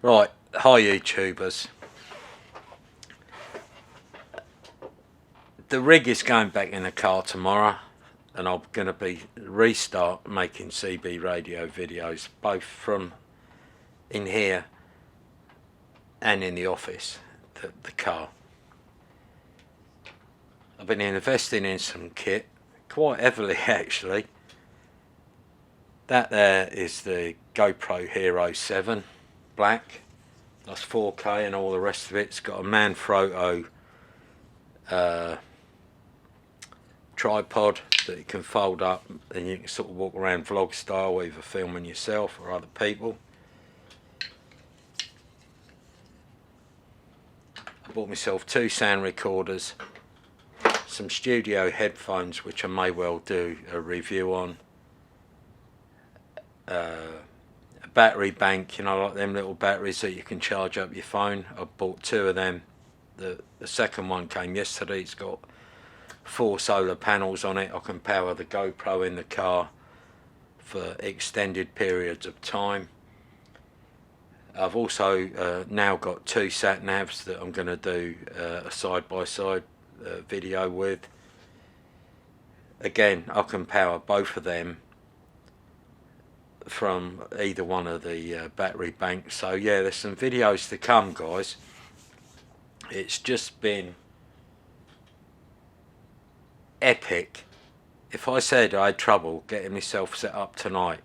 Right, hi YouTubers. The rig is going back in the car tomorrow, and I'm going to restart making CB radio videos, both from in here and in the office, the car. I've been investing in some kit, quite heavily actually. That there is the GoPro Hero 7 Black. That's 4K, and all the rest of it's got a Manfrotto tripod that you can fold up, and you can sort of walk around vlog style, either filming yourself or other people. I bought myself 2 sound recorders, some studio headphones which I may well do a review on, a battery bank, you know, like them little batteries that you can charge up your phone. I bought 2 of them. The second one came yesterday. It's got 4 solar panels on it. I can power the GoPro in the car for extended periods of time. I've also now got 2 sat navs that I'm going to do a side-by-side video with. Again, I can power both of them from either one of the battery banks. So yeah, there's some videos to come, guys. It's just been epic. If I said I had trouble getting myself set up tonight,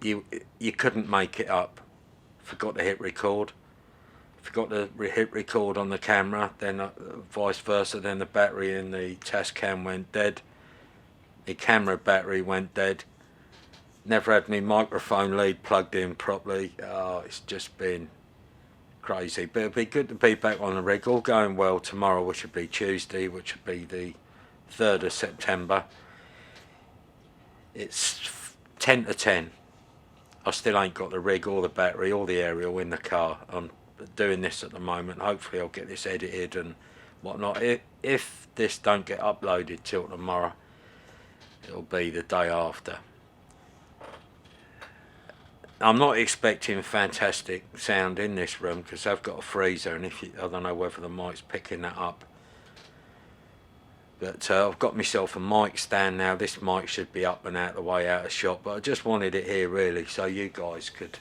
you couldn't make it up. Forgot to hit record, forgot to hit record on the camera, then vice versa, then the battery in the Tascam went dead, the camera battery went dead, never had my microphone lead plugged in properly. It's just been crazy, but it'd be good to be back on the rig. All going well tomorrow, which would be Tuesday, which would be the 3rd of September. It's 10 to 10. I still ain't got the rig or the battery or the aerial in the car. I'm doing this at the moment. Hopefully I'll get this edited and whatnot. If this don't get uploaded till tomorrow, it'll be the day after. I'm not expecting fantastic sound in this room because I've got a freezer, and I don't know whether the mic's picking that up. But I've got myself a mic stand now. This mic should be up and out of the way, out of shot, but I just wanted it here really so you guys could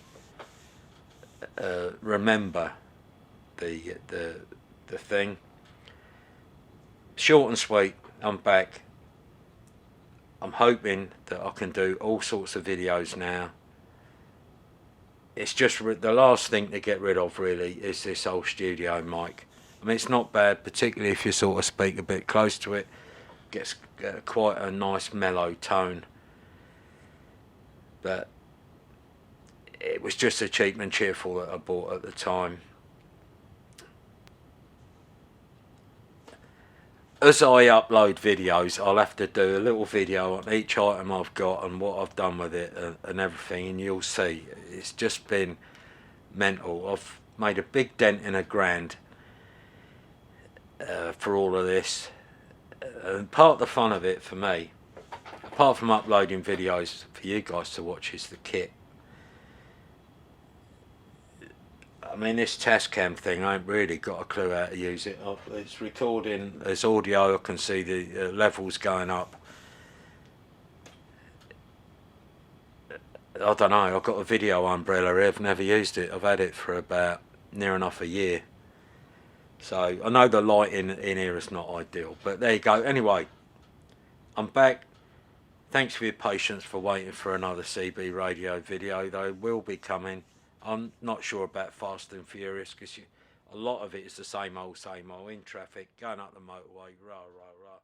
remember the thing. Short and sweet. I'm back. I'm hoping that I can do all sorts of videos now. It's just the last thing to get rid of really is this old studio mic. I mean, it's not bad, particularly if you sort of speak a bit close to it. Gets quite a nice mellow tone. But it was just a cheap and cheerful that I bought at the time. As I upload videos, I'll have to do a little video on each item I've got and what I've done with it and everything, and you'll see. It's just been mental. I've made a big dent in £1,000 for all of this. And part of the fun of it for me, apart from uploading videos for you guys to watch, is the kit. I mean, this Tascam thing, I ain't really got a clue how to use it. It's recording as audio. I can see the levels going up. I don't know, I've got a video umbrella here. I've never used it. I've had it for about near enough a year. So I know the lighting in here is not ideal, but there you go. Anyway, I'm back. Thanks for your patience for waiting for another CB radio video. They will be coming. I'm not sure about Fast and Furious because a lot of it is the same old in traffic, going up the motorway, rah, rah, rah.